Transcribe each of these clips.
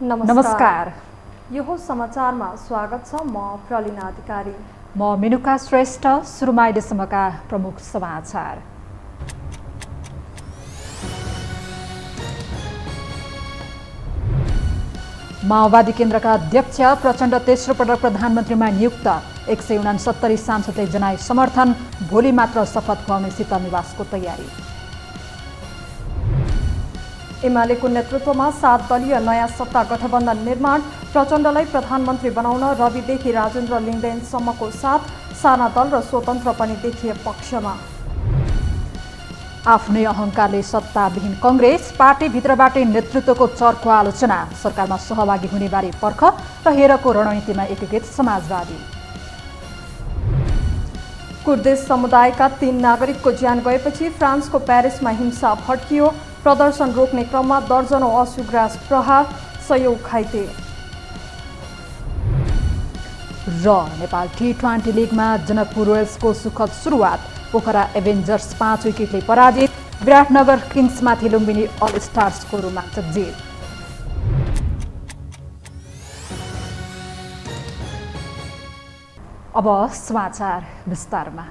नमस्कार। यो हो समाचारमा स्वागत छ। म प्रलिना अधिकारी। म मेनुका श्रेष्ठ। सुरुमा अहिलेसम्मका प्रमुख समाचार। माओवादी केन्द्रका अध्यक्ष प्रचण्ड तेस्रो पटक प्रधानमन्त्रीमा नियुक्त। 169 सांसदले जनाए समर्थन। भोलि मात्र शपथ खुवाउने शीतल निवासको तयारी। एमालेको नेतृत्वमा 7 दलीय नयाँ सत्ता गठबन्धन निर्माण। प्रचण्डलाई प्रधानमन्त्री बनाउन रविदेखि राजेन्द्र लिङ्गदेनसम्मको साथ। साना दल र स्वतन्त्र पनि देखिए पक्षमा। आफ्नै अहङ्कारले सत्ताविहीन कङ्ग्रेस। पार्टीभित्रबाटै नेतृत्वको चर्को आलोचना। सरकारमा सहभागी हुनेबारे पर्ख र हेरको रणनीतिमा एकीकृत समाजवादी। कुर्दिश समुदायका 3 नागरिकको ज्यान गएपछि फ्रान्सको प्यारिसमा हिंसा भड्कियो। प्रदर्शन रोक्ने क्रममा दर्जनौं अश्रुग्रास प्रहार, सयौं घाइते। र नेपाल T20 लिगमा जनकपुर रोयल्सको सुखद सुरुवात। पोखरा एभेन्जर्स 5 विकेटले पराजित। विराटनगर किङ्समाथि लुम्बिनी अल स्टार्सको रोमाञ्चक जित। अब समाचार विस्तारमा।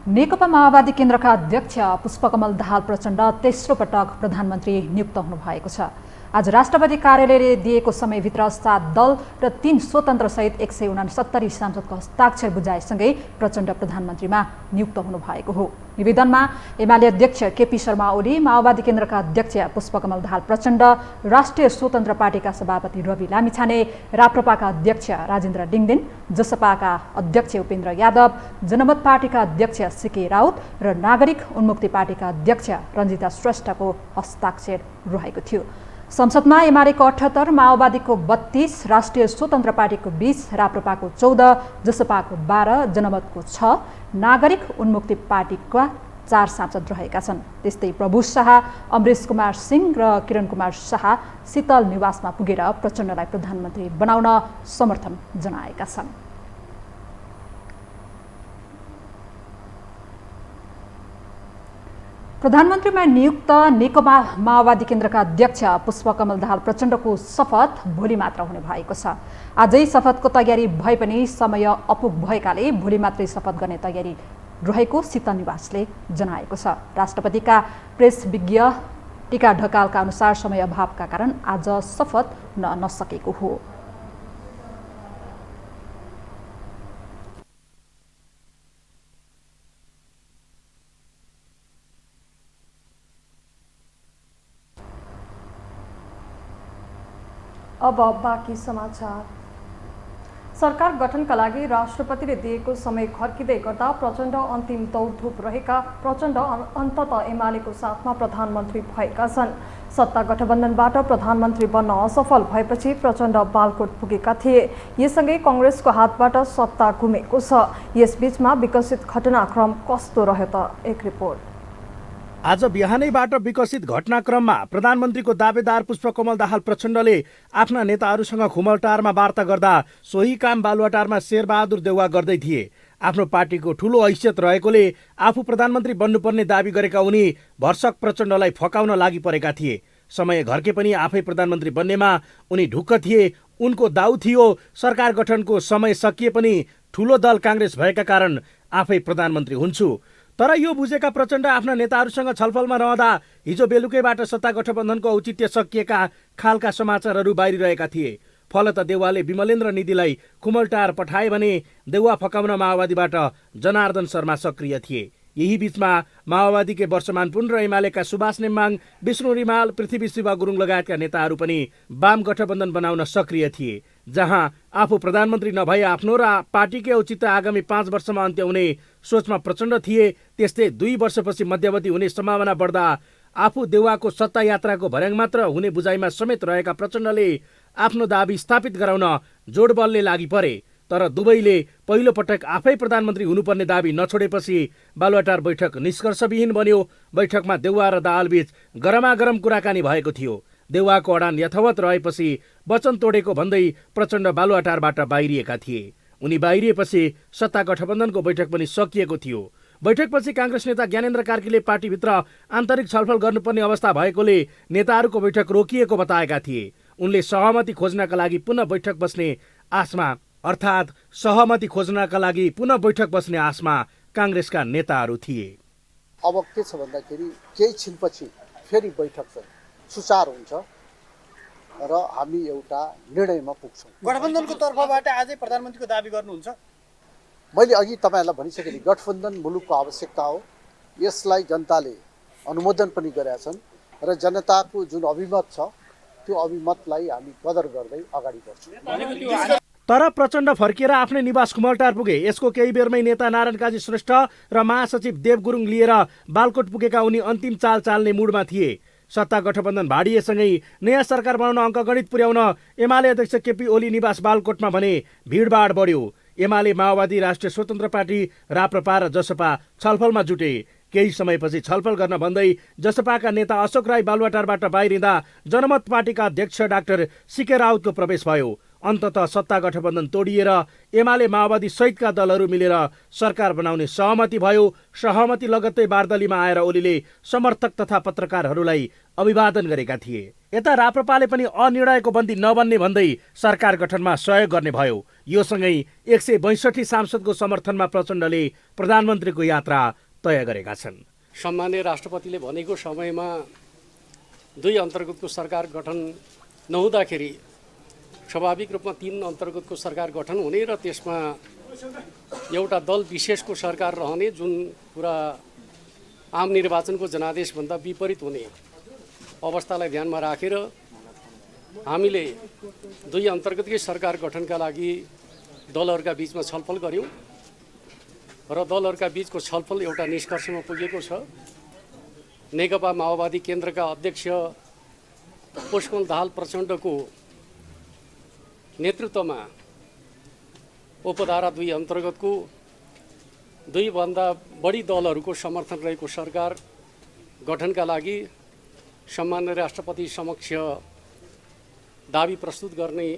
नेकपा माओवादी केन्द्रका अध्यक्ष पुष्पकमल दाहाल प्रचण्ड तेस्रो पटक प्रधानमन्त्री नियुक्त हुनुभएको छ। आज राष्ट्रपति कार्यालयले दिएको समयभित्र 7 दल र 3 स्वतन्त्रसहित 169 सांसदको हस्ताक्षर बुझाएसँगै प्रचण्ड प्रधानमन्त्रीमा नियुक्त हुनुभएको हो। निवेदनमा एमाले अध्यक्ष केपी शर्मा ओली, माओवादी केन्द्रका अध्यक्ष पुष्पकमल दाहाल प्रचण्ड, राष्ट्रिय स्वतन्त्र पार्टीका सभापति रवि लामिछाने, राप्रपाका अध्यक्ष राजेन्द्र लिङ्गदेन, जसपाका अध्यक्ष उपेन्द्र यादव, जनमत पार्टीका अध्यक्ष सीके राउत र नागरिक उन्मुक्ति पार्टीका अध्यक्ष रञ्जिता श्रेष्ठको हस्ताक्षर रहेको थियो। संसदमा एमालेको 78, माओवादीको 32, राष्ट्रिय स्वतन्त्र पार्टीको 20, राप्रपाको 14, जसपाको 12, जनमतको 6, नागरिक उन्मुक्ति पार्टीका 4 सांसद रहेका छन्। त्यस्तै प्रभु शाह, अमरेश कुमार सिंह र किरण कुमार शाह शीतल निवासमा पुगेर प्रचण्डलाई प्रधानमन्त्री बनाउन समर्थन जनाएका छन्। प्रधानमन्त्रीमा नियुक्त नेकपा माओवादी केन्द्रका अध्यक्ष पुष्पकमल दाहाल प्रचण्डको शपथ भोलि मात्र हुने भएको छ। आजै शपथको तयारी भए पनि समय अपुग भएकाले भोलि मात्रै शपथ गर्ने तयारी रहेको शीतल निवासले जनाएको छ। राष्ट्रपतिका प्रेस विज्ञ टीका ढकालका अनुसार समय अभावका कारण आज शपथ हुन नसकेको हो। अब बाँकी समाचार। सरकार गठनका लागि राष्ट्रपतिले दिएको समय घर्किँदै गर्दा प्रचण्ड अन्तिम दौडधुप रहेका प्रचण्ड अन्ततः एमालेको साथमा प्रधानमन्त्री भएका छन्। सत्ता गठबन्धनबाट प्रधानमन्त्री बन्न असफल भएपछि प्रचण्ड बालकोट पुगेका थिए। यससँगै कङ्ग्रेसको हातबाट सत्ता गुमेको छ। यसबीचमा विकसित घटनाक्रम कस्तो रह्यो त? एक रिपोर्ट। आज बिहानैबाट विकसित घटनाक्रममा प्रधानमन्त्रीको दावेदार पुष्पकमल दाहाल प्रचण्डले आफ्ना नेताहरूसँग खुमलटारमा वार्ता गर्दा सोही काम बालुवाटारमा शेरबहादुर देउवा गर्दै थिए। आफ्नो पार्टीको ठूलो हैसियत रहेकोले आफू प्रधानमन्त्री बन्नुपर्ने दावी गरेका उनी भर्सक प्रचण्डलाई फकाउन लागि परेका थिए। समय घर्के पनि आफै प्रधानमन्त्री बन्नेमा उनी ढुक्क थिए। उनको दाउ थियो सरकार गठनको समय सकिए पनि ठूलो दल काङ्ग्रेस भएका कारण आफै प्रधानमन्त्री हुन्छु। तर यो बुझेका प्रचण्ड आफ्ना नेताहरूसँग छलफलमा रहँदा हिजो बेलुकैबाट सत्ता गठबन्धनको औचित्य सकिएका खालका समाचारहरू बाहिरिरहेका थिए। फलत देउवाले विमलेन्द्र निधिलाई कुमलटार पठाए भने देउवा फकाउन माओवादीबाट जनार्दन शर्मा सक्रिय थिए। यही बीचमा माओवादीकै वर्षमान पुन र एमालेका सुभाष नेम्बाङ, विष्णु रिमाल, पृथ्वी शिव गुरुङ लगायतका नेताहरू पनि वाम गठबन्धन बनाउन सक्रिय थिए। जहाँ आफू प्रधानमन्त्री नभए आफ्नो र पार्टीकै औचित्य आगामी 5 वर्षमा अन्त्य हुने सोचमा प्रचण्ड थिए। त्यस्तै 2 वर्षपछि मध्यवधि हुने सम्भावना बढ्दा आफू देउवाको सत्ता यात्राको भर्याङ मात्र हुने बुझाइमा समेत रहेका प्रचण्डले आफ्नो दाबी स्थापित गराउन जोडबलले लागि परे। तर दुवैले पहिलो पटक आफै प्रधानमन्त्री हुनुपर्ने दाबी नछोडेपछि बालुवाटार बैठक निष्कर्षविहीन बन्यो। बैठकमा देउवा र दाहालबीच गरमागरम कुराकानी भएको थियो। देउवाको अडान यथावत रहेपछि वचन तोडेको भन्दै प्रचण्ड बालुवाटारबाट बाहिरिएका थिए। उनी बाहिरिएपछि सत्ता गठबन्धनको बैठक पनि सकिएको थियो। बैठकपछि काङ्ग्रेस नेता ज्ञानेन्द्र कार्कीले पार्टीभित्र आन्तरिक छलफल गर्नुपर्ने अवस्था भएकोले नेताहरूको बैठक रोकिएको बताएका थिए। उनले सहमति खोज्नका लागि पुनः बैठक बस्ने आशमा काङ्ग्रेसका नेताहरू थिए। अब के छ भन्दाखेरि केही छिनपछि फेरि बैठक चाहिँ सुचार हुन्छ र हामी एउटा निर्णयमा पुग्छौँ। गठबन्धनको तर्फबाट आजै प्रधानमन्त्रीको दाबी गर्नुहुन्छ? मैले अघि तपाईँहरूलाई भनिसकेँ, गठबन्धन मुलुकको आवश्यकता हो। यसलाई जनताले अनुमोदन पनि गरेका छन् र जनताको जुन अभिमत छ त्यो अभिमतलाई हामी कदर गर्दै अगाडि बढ्छौँ। तर प्रचण्ड फर्किएर आफ्नै निवास खुमलटार पुगे। यसको केही बेरमै नेता नारायण काजी श्रेष्ठ र महासचिव देव गुरुङ लिएर बालकोट पुगेका उनी अन्तिम चाल चाल्ने मुडमा थिए। सत्ता गठबन्धन भाडिएसँगै नयाँ सरकार बनाउन अङ्कगणित पुर्याउन एमाले अध्यक्ष केपी ओली निवास बालकोटमा भने भिडभाड बढ्यो। एमाले, माओवादी, राष्ट्रिय स्वतन्त्र पार्टी, राप्रपा र जसपा छलफलमा जुटे। केही समयपछि छलफल गर्न भन्दै जसपाका नेता अशोक राई बालुवाटारबाट बाहिरिँदा जनमत पार्टीका अध्यक्ष डाक्टर सीके राउतको प्रवेश भयो। अन्ततः सत्ता गठबन्धन तोडिएर एमाले, माओवादी सहितका दलहरू मिलेर सरकार बनाउने सहमति भयो। सहमति लगत्तै बारदलीमा आएर ओलीले समर्थक तथा पत्रकारहरूलाई अभिवादन गरेका थिए। यता राप्रपाले पनि अनिर्णयको बन्दी नबन्ने भन्दै सरकार गठनमा सहयोग गर्ने भयो। यो सँगै 162 सांसदको समर्थनमा प्रचण्डले प्रधानमन्त्रीको यात्रा तय गरेका छन्। सम्माननीय राष्ट्रपतिले भनेको समयमा 2 अन्तर्गतको सरकार गठन नहुँदाखेरि स्वाभाविक रूपमा 3 अन्तर्गतको सरकार गठन हुने र त्यसमा एउटा दल विशेषको सरकार रहने, जुन कुरा आम निर्वाचनको जनादेशभन्दा विपरीत हुने अवस्थालाई ध्यानमा राखेर हामीले 2 अन्तर्गतकै सरकार गठनका लागि दलहरूका बीचमा छलफल गऱ्यौँ र दलहरूका बीचको छलफल एउटा निष्कर्षमा पुगेको छ। नेकपा माओवादी केन्द्रका अध्यक्ष पुष्पकमल दाहाल प्रचण्डको नेतृत्वमा उपधारा 2 अन्तर्गतको 2 भन्दा बढी दलहरूको समर्थन रहेको सरकार गठनका लागि सम्माननीय राष्ट्रपति समक्ष दाबी प्रस्तुत गर्ने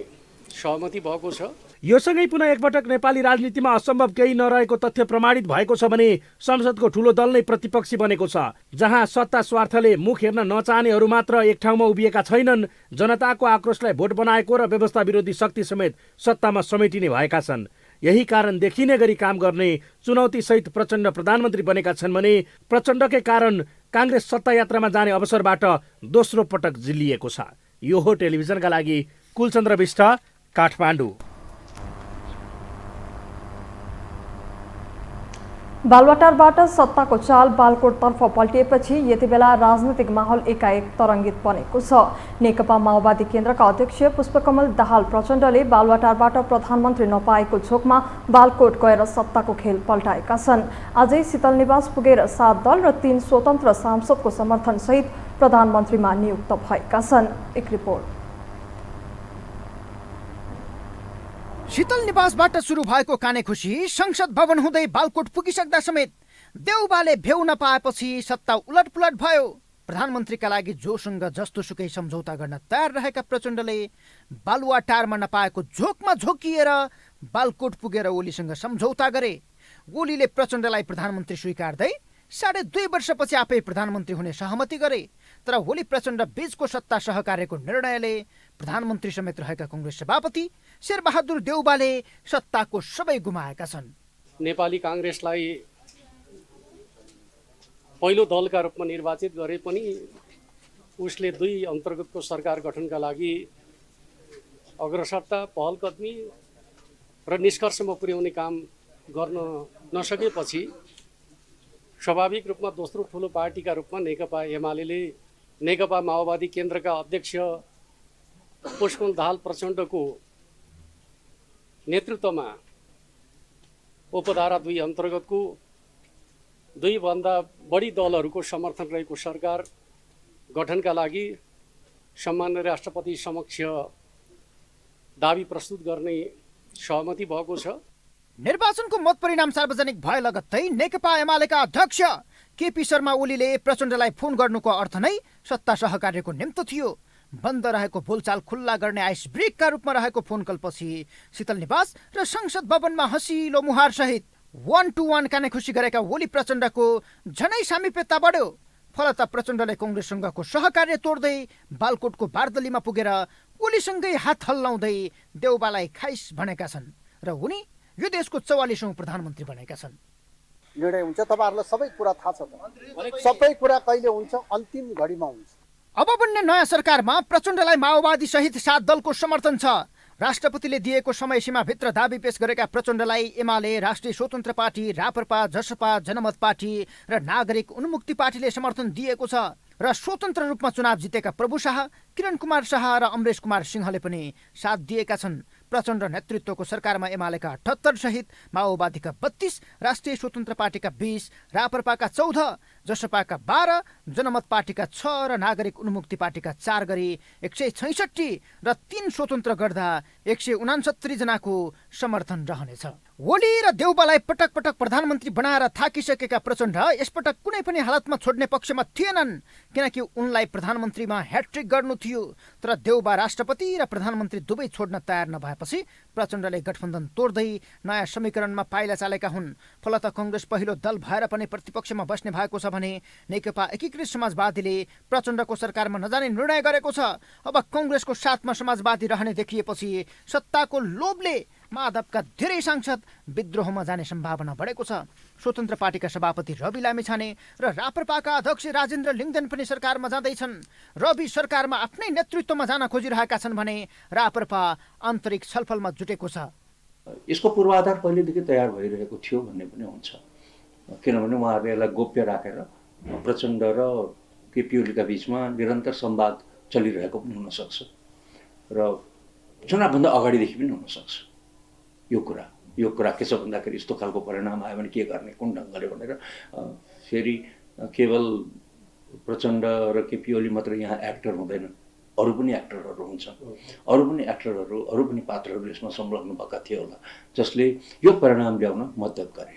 सहमति भएको छ। यो सँगै पुनः एकपटक नेपाली राजनीतिमा असम्भव केही नरहेको तथ्य प्रमाणित भएको छ भने संसदको ठूलो दल नै प्रतिपक्षी बनेको छ, जहाँ सत्ता स्वार्थले मुख हेर्न नचाहनेहरू मात्र एक ठाउँमा उभिएका छैनन्। जनताको आक्रोशलाई भोट बनाएको र व्यवस्था विरोधी शक्ति समेत सत्तामा समेटिने भएका छन्। यही कारण देखिने गरी काम गर्ने चुनौती सहित प्रचण्ड प्रधानमन्त्री बनेका छन् भने प्रचण्डकै कारण काङ्ग्रेस सत्ता यात्रामा जाने अवसरबाट दोस्रो पटक जिल्लिएको छ। यो हो टेलिभिजनका लागि कुलचन्द्र बिष्ट, काठमाडौँ। बालुवाटारबाट सत्ताको चाल बालकोटतर्फ पल्टिएपछि यति बेला राजनीतिक माहौल एकाएक तरङ्गित बनेको छ। नेकपा माओवादी केन्द्रका अध्यक्ष पुष्पकमल दाहाल प्रचण्डले बालुवाटारबाट प्रधानमन्त्री नपाएको झोकमा बालकोट गएर सत्ताको खेल पल्टाएका छन्। आजै शीतल निवास पुगेर 7 दल र 3 स्वतन्त्र सांसदको समर्थनसहित प्रधानमन्त्रीमा नियुक्त भएका छन्। एक रिपोर्ट। शीतल निवासबाट सुरु भएको कानेखुसी संसद भवन हुँदै बालकोट पुगिसक्दा समेत देउबाले भ्यौ नपाएपछि सत्ता उलटपुलट भयो। प्रधानमन्त्रीका लागि जोसँग जस्तो सुकै सम्झौता गर्न तयार रहेका प्रचण्डले बालुवाटारमा नपाएको झोकमा झोकिएर बालकोट पुगेर ओलीसँग सम्झौता गरे। ओलीले प्रचण्डलाई प्रधानमन्त्री स्वीकार्दै 2.5 वर्षपछि आफै प्रधानमन्त्री हुने सहमति गरे। तर ओली प्रचण्ड बीचको सत्ता सहकार्यको निर्णयले प्रधानमन्त्री समेत रहेका काङ्ग्रेस सभापति शेरबहादुर देउबाले सत्ताको सबै गुमाएका छन्। नेपाली काङ्ग्रेसलाई पहिलो दलका रूपमा निर्वाचित गरे पनि उसले 2 अन्तर्गतको सरकार गठनका लागि अग्रसरता, पहलकदमी र निष्कर्षमा पुर्याउने काम गर्न नसकेपछि स्वाभाविक रूपमा दोस्रो ठुलो पार्टीका रूपमा नेकपा एमाले नेकपा माओवादी केन्द्रका अध्यक्ष पुष्पकमल दाहाल प्रचण्डको नेतृत्वमा उपधारा 2 अन्तर्गतको 2 भन्दा बढी दलहरूको समर्थन रहेको सरकार गठनका लागि सम्माननीय राष्ट्रपति समक्ष दाबी प्रस्तुत गर्ने सहमति भएको छ। निर्वाचनको मत परिणाम सार्वजनिक भए लगत्तै नेकपा एमालेका अध्यक्ष केपी शर्मा ओलीले प्रचण्डलाई फोन गर्नुको अर्थ नै सत्ता सहकार्यको निम्तो थियो। बन्द रहेको बोलचाल खुल्ला गर्ने आइस ब्रेकका रूपमा रहेको फोन कलपछि शीतल निवास र संसद भवनमा हँसिलो मुहार सहित 1-1 कानेखुसी गरेका ओली प्रचण्डको झनै सामिप्यता बढ्यो। फलत प्रचण्डले कङ्ग्रेससँगको सहकार्य तोड्दै बालकोटको बारदलीमा पुगेर ओलीसँगै हात हल्लाउँदै देउबालाई खाइस भनेका छन् र उनी यो देशको 44औं प्रधानमन्त्री बनेका छन्। निर्णय हुन्छ, तपाईँहरूलाई सबै कुरा थाहा छ त। सबै कुरा कहिले हुन्छ? अन्तिम घडीमा हुन्छ। अब बन्ने नयाँ सरकारमा प्रचण्डलाई माओवादी सहित 7 दलको समर्थन छ। राष्ट्रपतिले दिएको समय सीमाभित्र दाबी पेश गरेका प्रचण्डलाई एमाले, राष्ट्रिय स्वतन्त्र पार्टी, राप्रपा, जसपा, जनमत पार्टी र नागरिक उन्मुक्ति पार्टीले समर्थन दिएको छ र स्वतन्त्र रूपमा चुनाव जितेका प्रभु शाह, किरण कुमार शाह र अमरेश कुमार सिंहले पनि साथ दिएका छन्। प्रचण्ड नेतृत्वको सरकारमा एमालेका 78 सहित माओवादीका 32, राष्ट्रिय स्वतन्त्र पार्टीका 20, राप्रपाका 14, जसपाका 12, जनमत पार्टीका 6 र नागरिक उन्मुक्ति पार्टीका 4 गरी 166 र 3 स्वतन्त्र गर्दा 169 जनाको समर्थन रहनेछ। ओली र देउबालाई पटक पटक प्रधानमन्त्री बनाएर थाकिसकेका प्रचण्ड यसपटक कुनै पनि हालतमा छोड्ने पक्षमा थिएनन्, किनकि उनलाई प्रधानमन्त्रीमा ह्याट्रिक गर्नु थियो। तर देउबा राष्ट्रपति र प्रधानमन्त्री दुवै छोड्न तयार नभएपछि प्रचण्डले गठबन्धन तोड्दै नयाँ समीकरणमा पाइला चालेका हुन्। फलत कङ्ग्रेस पहिलो दल भएर पनि प्रतिपक्षमा बस्ने भएको छ भने नेकपा एकीकृत समाजवादीले प्रचण्डको सरकारमा नजाने निर्णय गरेको छ। अब कङ्ग्रेसको साथमा समाजवादी रहने देखिएपछि सत्ताको लोभले माधवका धेरै सांसद विद्रोहमा जाने सम्भावना बढेको छ। स्वतन्त्र पार्टीका सभापति रवि लामिछाने र राप्रपाका अध्यक्ष राजेन्द्र लिङ्गदेन पनि सरकारमा जाँदैछन्। रवि सरकारमा आफ्नै नेतृत्वमा जान खोजिरहेका छन् भने राप्रपा आन्तरिक छलफलमा जुटेको छ। यसको पूर्वाधार पहिलेदेखि तयार भइरहेको थियो भन्ने पनि हुन्छ, किनभने उहाँहरूले यसलाई गोप्य राखेर प्रचण्ड र केपी ओलीका बिचमा निरन्तर संवाद चलिरहेको पनि हुनसक्छ र चुनावभन्दा अगाडिदेखि पनि हुनसक्छ। यो कुरा के छ भन्दाखेरि यस्तो खालको परिणाम आयो भने के गर्ने, कुन ढङ्गले भनेर फेरि केवल प्रचण्ड र केपी ओली मात्र यहाँ एक्टर हुँदैन, अरू पनि एक्टरहरू हुन्छ, अरू पनि पात्रहरू यसमा संलग्न भएका थिए होला, जसले यो परिणाम ल्याउन मद्दत गरे।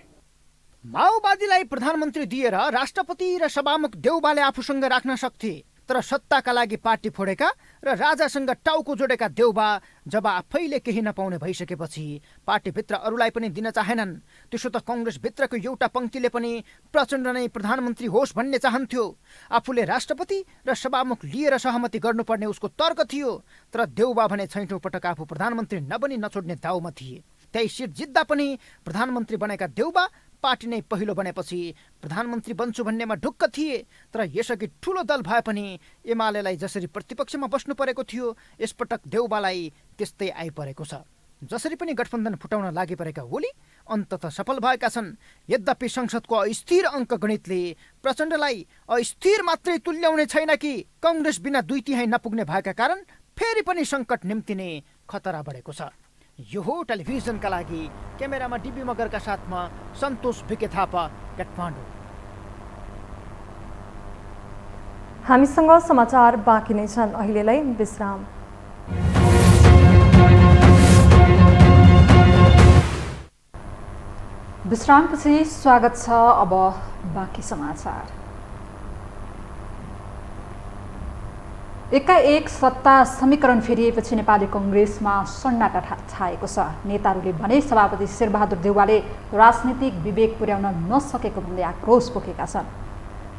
माओवादीलाई प्रधानमन्त्री दिएर राष्ट्रपति र सभामुख देउबाले आफूसँग राख्न सक्थे, तर सत्ताका लागि पार्टी फोडेका र राजासँग टाउको जोडेका देउबा जब आफैले केही नपाउने भइसकेपछि पार्टीभित्र अरूलाई पनि दिन चाहेनन्। त्यसो त कङ्ग्रेसभित्रको एउटा पङ्क्तिले पनि प्रचण्ड नै प्रधानमन्त्री होस् भन्ने चाहन्थ्यो। आफूले राष्ट्रपति र सभामुख लिएर सहमति गर्नुपर्ने उसको तर्क थियो, तर देउबा भने 6औं पटक आफू प्रधानमन्त्री नबनी नछोड्ने दाउमा थिए। त्यही सिट जित्दा पनि प्रधानमन्त्री बनेका देउबा पार्टी नै पहिलो बनेपछि प्रधानमन्त्री बन्छु भन्नेमा ढुक्क थिए। तर यसअघि ठुलो दल भए पनि एमालेलाई जसरी प्रतिपक्षमा बस्नु परेको थियो, यसपटक देउबालाई त्यस्तै आइपरेको छ। जसरी पनि गठबन्धन फुटाउन लागि परेका ओली अन्ततः सफल भएका छन्। यद्यपि संसदको अस्थिर अङ्कगणितले प्रचण्डलाई अस्थिर मात्रै तुल्याउने छैन कि कङ्ग्रेस बिना 2/3 नपुग्ने भएका कारण फेरि पनि सङ्कट निम्तिने खतरा बढेको छ। यो हो टेलिभिजनका लागि क्यामेरामा डिबी मगरका साथमा सन्तोष भिके थापा, काठमाडौँ। हामीसँग समाचार बाँकी नै छन्, अहिलेलाई विश्राम। विश्रामपछि स्वागत छ। अब बाँकी समाचार। एकाएक सत्ता समीकरण फेरिएपछि नेपाली कङ्ग्रेसमा सन्नाटा छाएको छ। नेताहरूले भने सभापति शेरबहादुर देउवाले राजनीतिक विवेक पुर्याउन नसकेको भन्दै आक्रोश पोखेका छन्।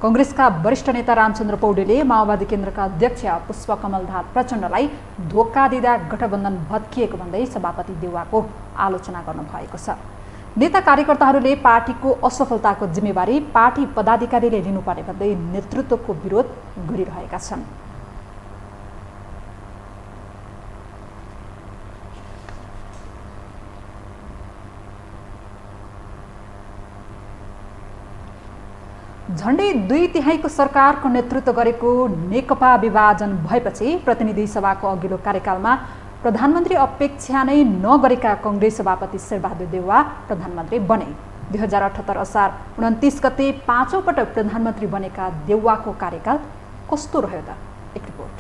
कङ्ग्रेसका वरिष्ठ नेता रामचन्द्र पौडेलले माओवादी केन्द्रका अध्यक्ष पुष्पकमल दाहाल प्रचण्डलाई धोका दिँदा गठबन्धन भत्किएको भन्दै सभापति देउवाको आलोचना गर्नुभएको छ। नेता कार्यकर्ताहरूले पार्टीको असफलताको जिम्मेवारी पार्टी पदाधिकारीले लिनुपर्ने भन्दै नेतृत्वको विरोध गरिरहेका छन्। झण्डै 2/3 सरकारको नेतृत्व गरेको नेकपा विभाजन भएपछि प्रतिनिधि सभाको अघिल्लो कार्यकालमा प्रधानमन्त्री अपेक्षा नै नगरेका कङ्ग्रेस सभापति शेरबहादुर देउवा प्रधानमन्त्री बने। 2078 असार 29 गते 5औं पटक प्रधानमन्त्री बनेका देउवाको कार्यकाल कस्तो रह्यो त? एक रिपोर्ट।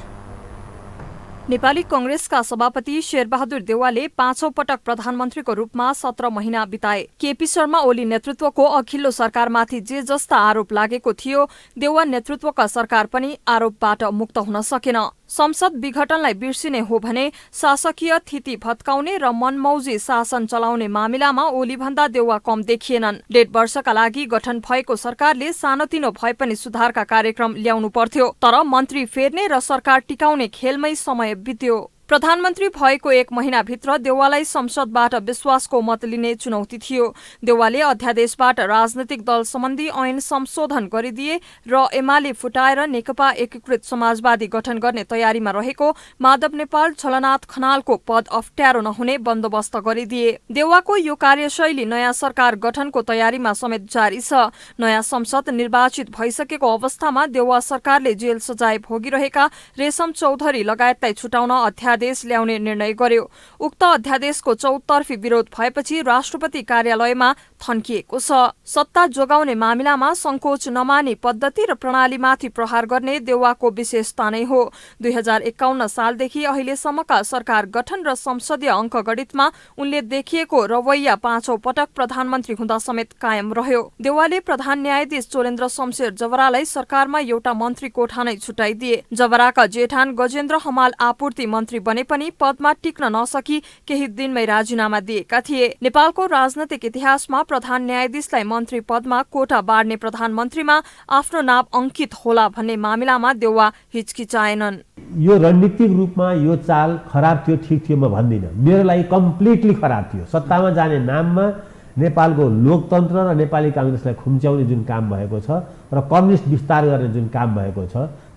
नेपाली कंग्रेसका सभापति शेरबहादुर देउवाले 5औं पटक प्रधानमन्त्रीको रूपमा 17 महिना बिताए। केपी शर्मा ओली नेतृत्वको अघिल्लो सरकारमाथि जे जस्ता आरोप लागेको थियो, देउवा नेतृत्वका सरकार पनि आरोपबाट मुक्त हुन सकेन। संसद विघटनलाई बिर्सिने हो भने शासकीय थिति भत्काउने र मनमौजी शासन चलाउने मामिलामा ओलीभन्दा देउवा कम देखिएनन्। 1.5 वर्षका लागि गठन भएको सरकारले सानोतिनो भए पनि सुधारका कार्यक्रम ल्याउनु पर्थ्यो, तर मन्त्री फेर्ने र सरकार टिकाउने खेलमै समय बित्यो। प्रधानमन्त्री भएको 1 महिनाभित्र देउवालाई संसदबाट विश्वासको मत लिने चुनौती थियो। देउवाले अध्यादेशबाट राजनैतिक दल सम्बन्धी ऐन संशोधन गरिदिए र एमाले फुटाएर नेकपा एकीकृत समाजवादी गठन गर्ने तयारीमा रहेको माधव नेपाल छलनाथ खनालको पद अप्ठ्यारो नहुने बन्दोबस्त गरिदिए। देउवाको यो कार्यशैली नयाँ सरकार गठनको तयारीमा समेत जारी छ। नयाँ संसद निर्वाचित भइसकेको अवस्थामा देउवा सरकारले जेल सजाय भोगिरहेका रेशम चौधरी लगायतलाई छुटाउन अध्यादेश ल्याउने निर्णय गर्यो। उक्त अध्यादेशको चौतर्फी विरोध भएपछि राष्ट्रपति कार्यालयमा थन्किएको छ। सत्ता जोगाउने मामिलामा संकोच नमानी पद्धति र प्रणालीमाथि प्रहार गर्ने देउवाको विशेषता नै हो। 2051 सालदेखि अहिलेसम्मका सरकार गठन र संसदीय अङ्कगणितमा उनले देखिएको रवैया 5औं पटक प्रधानमन्त्री हुँदा समेत कायम रह्यो। देउवाले प्रधान न्यायाधीश चोलेन्द्र शमशेर जवरालाई सरकारमा एउटा मन्त्री कोठा नै छुटाइदिए। जवराका जेठान गजेन्द्र हमाल आपूर्ति मन्त्री बने पनि पदमा टिक्न नसकी केही दिनमै राजीनामा दिएका थिए। नेपालको राजनैतिक इतिहासमा प्रधान न्यायाधीशलाई मन्त्री पदमा कोटा बाँड्ने प्रधानमन्त्रीमा आफ्नो नाम अंकित होला भन्ने मामिलामा देउवा हिचकिचाएनन्। यो रणनीतिक रूपमा यो चाल खराब थियो, ठिक थियो म भन्दिनँ। मेरो लागि कम्प्लिटली खराब थियो। सत्तामा जाने नाममा नेपालको लोकतन्त्र र नेपाली काङ्ग्रेसलाई खुम्च्याउने जुन काम भएको छ र कम्युनिस्ट विस्तार गर्ने जुन काम भएको छ,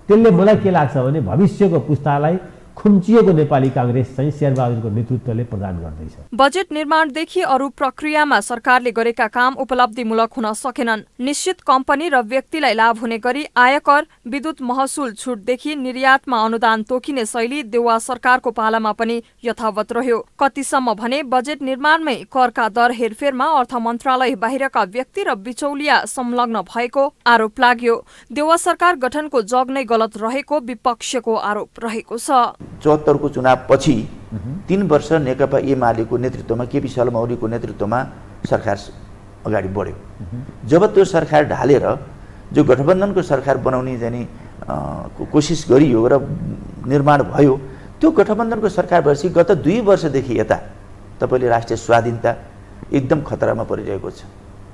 त्यसले मलाई के लाग्छ भने भविष्यको पुस्तालाई खुम्चिएको नेपाली काङ्ग्रेस चाहिँ शेरबहादुरको नेतृत्वले प्रदान गर्दैछ। बजेट निर्माणदेखि अरू प्रक्रियामा सरकारले गरेका काम उपलब्धिमूलक हुन सकेनन्। निश्चित कम्पनी र व्यक्तिलाई लाभ हुने गरी आयकर, विद्युत महसुल छुटदेखि निर्यातमा अनुदान तोकिने शैली देउवा सरकारको पालामा पनि यथावत रह्यो। कतिसम्म भने बजेट निर्माणमै करका दर हेरफेरमा अर्थ मन्त्रालय बाहिरका व्यक्ति र बिचौलिया संलग्न भएको आरोप लाग्यो। देउवा सरकार गठनको जग नै गलत रहेको विपक्षको आरोप रहेको छ। 74 को चुनाव पछि 3 वर्ष नेकपा एमालेको नेतृत्वमा केपी शर्मा ओलीको नेतृत्वमा सरकार अगाडि बढ्यो। जब त्यो सरकार ढालेर जो गठबन्धनको सरकार बनाउने जाने कोसिस गरियो र निर्माण भयो, त्यो गठबन्धनको सरकार भएपछि गत 2 वर्षदेखि यता तपाईले राष्ट्रिय स्वाधीनता एकदम खतरामा परिरहेको छ।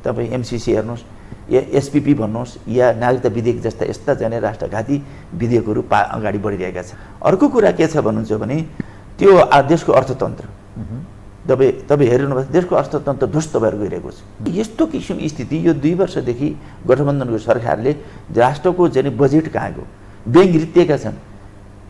तपाईँ एमसीसी हेर्नुहोस् या एसपीपी भन्नुहोस् या नागरिकता विधेयक जस्ता यस्ता जाने राष्ट्रघाती विधेयकहरू अगाडि बढिरहेका छन्। अर्को कुरा के छ भन्नुहुन्छ भने त्यो देशको अर्थतन्त्र तपाईँ हेर्नुभयो देशको अर्थतन्त्र ध्वस्त भएर गइरहेको छ। यस्तो किसिम स्थिति यो 2 वर्षदेखि गठबन्धनको सरकारले राष्ट्रको जाने बजेट कहाँ गयो, बैंक रित्तेका छन्,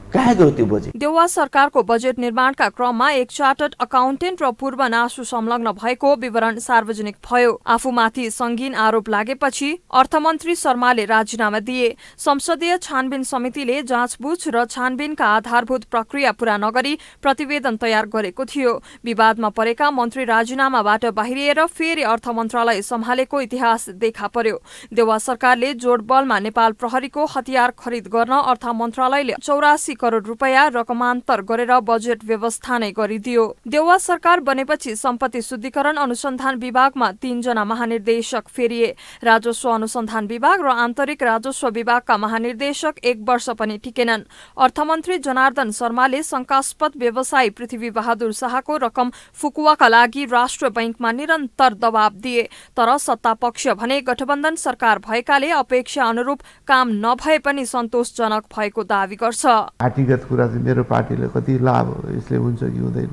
कहाँ गयो त्यो बजेट। देउवा सरकारको बजेट निर्माणका क्रममा एक चार्टर्ड अकाउन्टेन्ट र पूर्व नासु संलग्न भएको विवरण सार्वजनिक भयो। आफूमाथि संगीन आरोप लागेपछि अर्थमन्त्री शर्माले राजीनामा दिए। संसदीय छानबिन समितिले जाँचबुझ र छानबिनका आधारभूत प्रक्रिया पूरा नगरी प्रतिवेदन तयार गरेको थियो। विवादमा परेका मन्त्री राजीनामाबाट बाहिरिएर फेरि अर्थ मन्त्रालय सम्हालेको इतिहास देखा पर्यो। देउवा सरकारले जोडबलमा नेपाल प्रहरीको हतियार खरिद गर्न अर्थ मन्त्रालयले 84 करोड रुपैयाँ रकमान्तर गरेर बजेट व्यवस्था नै गरिदियो। देउवा सरकार बनेपछि सम्पत्ति शुद्धिकरण अनुसन्धान विभागमा 3 जना महानिर्देशक फेरिए। राजस्व अनुसन्धान विभाग र आन्तरिक राजस्व विभागका महानिर्देशक 1 वर्ष पनि टिकेनन्। अर्थमन्त्री जनार्दन शर्माले शंकास्पद व्यवसायी पृथ्वी बहादुर शाहको रकम फुकुवाका लागि राष्ट्र बैंकमा निरन्तर दबाव दिए। तर सत्तापक्ष भने गठबन्धन सरकार भएकाले अपेक्षा अनुरूप काम नभए पनि सन्तोषजनक भएको दावी गर्छ। पार्टीगत कुरा चाहिँ मेरो पार्टीले कति लाभ यसले हुन्छ कि हुँदैन,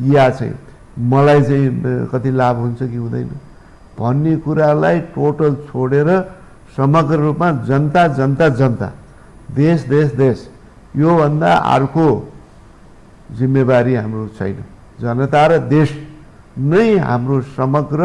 या चाहिँ मलाई चाहिँ कति लाभ हुन्छ कि हुँदैन भन्ने कुरालाई टोटल छोडेर समग्र रूपमा जनता जनता जनता देश देश देश योभन्दा अर्को जिम्मेवारी हाम्रो छैन। जनता र देश नै हाम्रो समग्र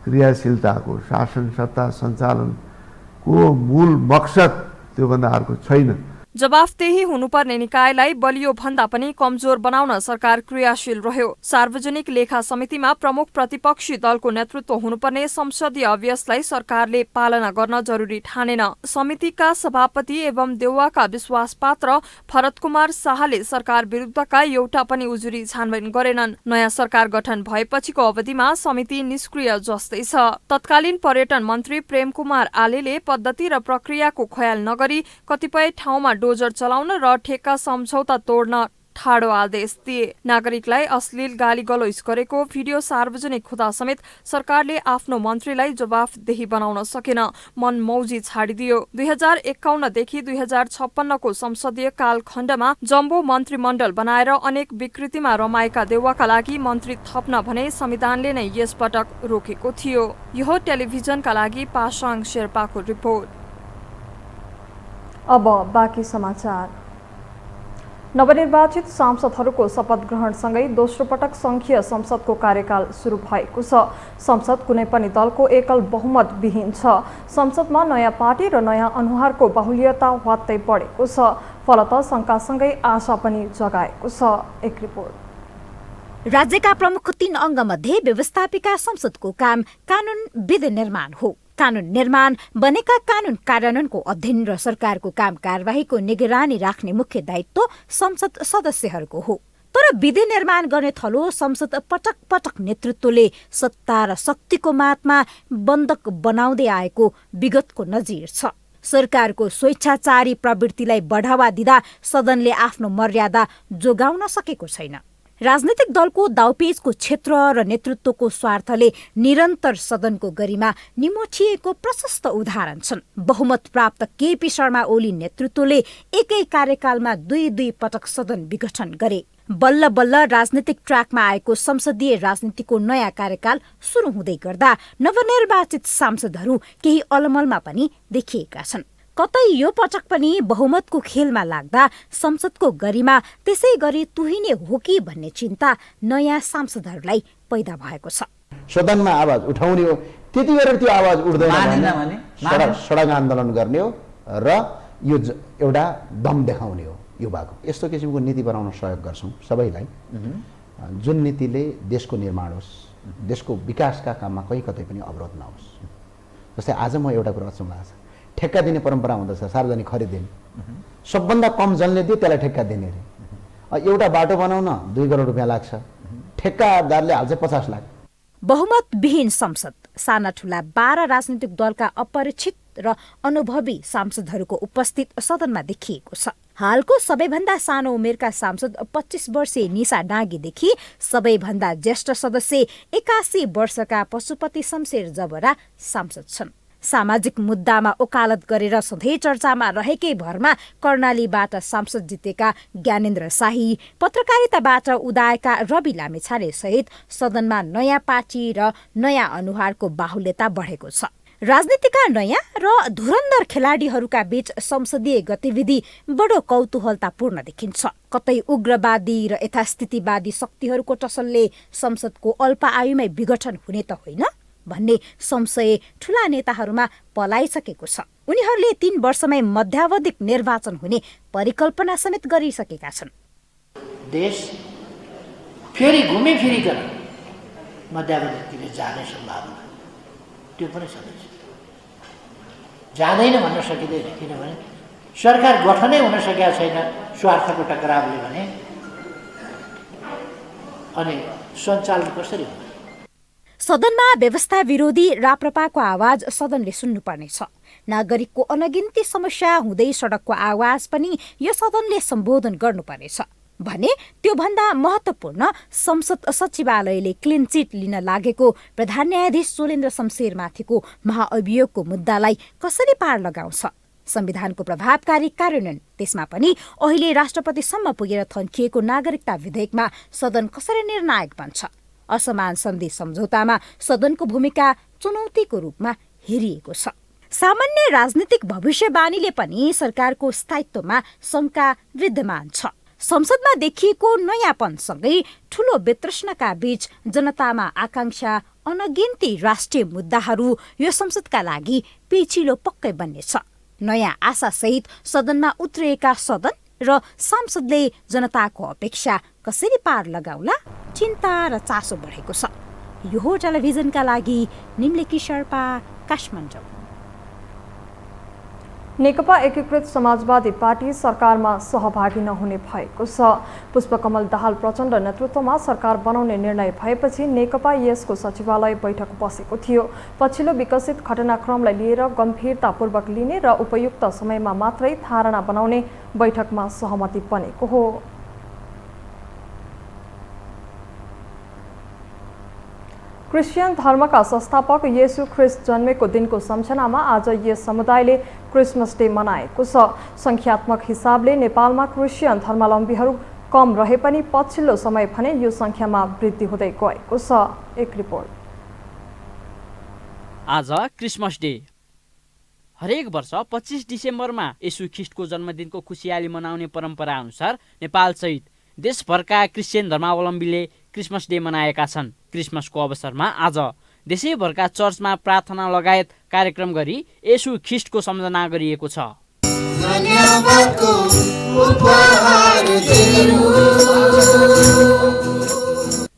क्रियाशीलताको शासन सत्ता सञ्चालनको मूल मकसद त्योभन्दा अर्को छैन। जवाफदेही हुनुपर्ने निकायलाई बलियो भन्दा पनि कमजोर बनाउन सरकार क्रियाशील रह्यो। सार्वजनिक लेखा समितिमा प्रमुख प्रतिपक्षी दलको नेतृत्व हुनुपर्ने संसदीय अभ्यासलाई सरकारले पालना गर्न जरुरी ठानेन। समितिका सभापति एवं देउवाका विश्वासपात्र भरत कुमार शाहले सरकार विरुद्धका एउटा पनि उजुरी छानबिन गरेनन्। नयाँ सरकार गठन भएपछिको अवधिमा समिति निष्क्रिय जस्तै छ। तत्कालीन पर्यटन मन्त्री प्रेम कुमार आलेले पद्धति र प्रक्रियाको ख्याल नगरी कतिपय ठाउँमा डोजर चलाउन र ठेक्का सम्झौता तोड्न ठाडो आदेश दिए। नागरिकलाई अश्लील गाली गलौज गरेको भिडियो सार्वजनिक हुँदा समेत सरकारले आफ्नो मन्त्रीलाई जवाफदेही बनाउन सकेन, मन मौजी छाडिदियो। 2051 देखि 2056 को संसदीय कालखण्डमा जम्बो मन्त्रीमण्डल बनाएर अनेक विकृतिमा रमाएका देउवाका लागि मन्त्री थप्न भने संविधानले नै यसपटक रोकेको थियो। यो टेलिभिजनका लागि पासाङ शेर्पाको रिपोर्ट। अब बाँकी समाचार। नवनिर्वाचित सांसदहरूको शपथ ग्रहणसँगै दोस्रो पटक संघीय संसदको कार्यकाल सुरु भएको छ। संसद कुनै पनि दलको एकल बहुमत विहीन छ। संसदमा नयाँ पार्टी र नयाँ अनुहारको बाहुल्यता वात्तै बढेको छ। फलत शङ्कासँगै आशा पनि जगाएको छ। एक रिपोर्ट। राज्यका प्रमुख 3 अङ्गमध्ये व्यवस्थापिका संसदको काम कानून विधि निर्माण हो। कानून निर्माण बनेका कानून कार्यान्वयनको अध्ययन र सरकारको काम कारबाहीको निगरानी राख्ने मुख्य दायित्व संसद सदस्यहरूको हो। तर विधि निर्माण गर्ने थलो संसद पटक पटक नेतृत्वले सत्ता र शक्तिको मातमा बन्धक बनाउँदै आएको विगतको नजिर छ। सरकारको स्वेच्छाचारी प्रवृत्तिलाई बढावा दिँदा सदनले आफ्नो मर्यादा जोगाउन सकेको छैन। राजनैतिक दलको दाउपेचको क्षेत्र र नेतृत्वको स्वार्थले निरन्तर सदनको गरिमा निमोठिएको प्रशस्त उदाहरण छन्। बहुमत प्राप्त केपी शर्मा ओली नेतृत्वले एकै कार्यकालमा 2 पटक सदन विघटन गरे। बल्ल बल्ल राजनीतिक ट्र्याकमा आएको संसदीय राजनीतिको नयाँ कार्यकाल सुरु हुँदै गर्दा नवनिर्वाचित सांसदहरू केही अलमलमा पनि देखिएका छन्। कतै यो पटक पनि बहुमतको खेलमा लाग्दा संसदको गरिमा त्यसै गरी तुहिने हो कि भन्ने चिन्ता नयाँ सांसदहरूलाई पैदा भएको छ। सदनमा आवाज उठाउने हो, त्यति गरेर त्यो आवाज उठ्दैन भने सडक आन्दोलन गर्ने हो र यो एउटा दम देखाउने हो युवाको। यस्तो किसिमको नीति बनाउन सहयोग गर्छौँ सबैलाई, जुन नीतिले देशको निर्माण होस्, देशको विकासका काममा कहीँ कतै पनि अवरोध नहोस्। जस्तै आज म एउटा कुरा अचम्म लाग्छ, ठेक्का दिने परम्परा हुँदछ, सार्वजनिक खरिद दिने, सबभन्दा कम जनले दियो त्यसलाई ठेक्का दिने रे। एउटा बाटो बनाउन 2 करोड रुपियाँ लाग्छ, ठेक्कादारले हाल्छ 50 लाख। बहुमत विहीन संसद साना ठुला 12 राजनीतिक दलका अपरिचित र अनुभवी सांसदहरूको उपस्थित सदनमा देखिएको छ। हालको सबैभन्दा सानो उमेरका सांसद 25 वर्षीय निशा डाँगीदेखि सबैभन्दा ज्येष्ठ सदस्य 81 वर्षका पशुपति शमशेर जबरा सांसद छन्। सामाजिक मुद्दामा ओकालत गरेर सधैँ चर्चामा रहेकै भरमा कर्णालीबाट सांसद जितेका ज्ञानेन्द्र शाही, पत्रकारिताबाट उदाएका रवि लामेछाने सहित सदनमा नयाँ पार्टी र नयाँ अनुहारको बाहुल्यता बढेको छ। राजनीतिका नयाँ र धुरन्धर खेलाडीहरूका बीच संसदीय गतिविधि बडो कौतूहलतापूर्ण देखिन्छ। कतै उग्रवादी र यथास्थितिवादी शक्तिहरूको टसलले संसदको अल्पायुमै विघटन हुने त होइन भन्ने संशय ठूला नेताहरूमा पलाइसकेको छ। उनीहरूले 3 वर्षमै मध्यावधिक निर्वाचन हुने परिकल्पना समेत गरिसकेका छन्। देश फेरि घुमिफिरिकन मध्यावधितिर जाने सम्भावना त्यो पनि छँदैछ। जाँदैन भन्न सकिँदैन, किनभने सरकार गठनै हुन सकेका छैन स्वार्थको टकरावले भने, अनि सञ्चालन कसरी हुन्छ? सदनमा व्यवस्था विरोधी राप्रपाको आवाज सदनले सुन्नुपर्नेछ। नागरिकको अनगिन्ती समस्या हुँदै सडकको आवाज पनि यो सदनले सम्बोधन गर्नुपर्नेछ भने त्योभन्दा महत्त्वपूर्ण संसद सचिवालयले क्लिन चिट लिन लागेको प्रधान न्यायाधीश सोलेन्द्र शमशेरमाथिको महाअभियोगको मुद्दालाई कसरी पार लगाउँछ? संविधानको प्रभावकारी कार्यान्वयन, त्यसमा पनि अहिले राष्ट्रपतिसम्म पुगेर थन्किएको नागरिकता विधेयकमा सदन कसरी निर्णायक बन्छ? असमान सन्धि सम्झौतामा सदनको भूमिका चुनौतीको रूपमा हेरिएको छ। सामान्य राजनीतिक भविष्यवाणीले पनि सरकारको स्थायित्वमा शंका विद्यमान छ। संसदमा देखिएको नयाँपनसँगै ठूलो वितृष्णका बीच जनतामा आकांक्षा, अनगिन्ती राष्ट्रिय मुद्दाहरू यो संसदका लागि पेचिलो पक्कै बन्नेछ। नयाँ आशासहित सदनमा उत्रिएका सदन र सांसदले जनताको अपेक्षा कसरी पार लगाउला चिन्ता र चासो बढेको छ। यो टेलिभिजनका लागि निम्लेकी शर्पा, काठमाडौँ। नेकपा एकीकृत समाजवादी पार्टी सरकारमा सहभागी नहुने भएको छ। पुष्पकमल दाहाल प्रचण्ड नेतृत्वमा सरकार बनाउने निर्णय भएपछि नेकपा यसको सचिवालय बैठक बसेको थियो। पछिल्लो विकसित घटनाक्रमलाई लिएर गम्भीरतापूर्वक लिने र उपयुक्त समयमा मात्रै धारणा बनाउने बैठकमा सहमति बनेको हो। क्रिस्चियन धर्मका संस्थापक येशू ख्रिस्ट जन्मेको दिनको सम्झनामा आज यस समुदायले क्रिसमस डे मनाएको छ। संख्यात्मक हिसाबले नेपालमा क्रिस्चियन धर्मावलम्बीहरू कम रहे पनि पछिल्लो समय भने यो संख्यामा वृद्धि हुँदै गएको छ। एक रिपोर्ट। आज क्रिसमस डे। हरेक वर्ष 25 डिसेम्बरमा येशू ख्रिस्टको जन्मदिनको खुसियाली मनाउने परम्परा अनुसार नेपालसहित देशभरका क्रिस्चियन धर्मावलम्बीले क्रिसमस डे मनाएका छन्। क्रिसमसको अवसरमा आज देशैभरका चर्चमा प्रार्थना लगायत कार्यक्रम गरी येशू ख्रिस्टको सम्झना गरिएको छ।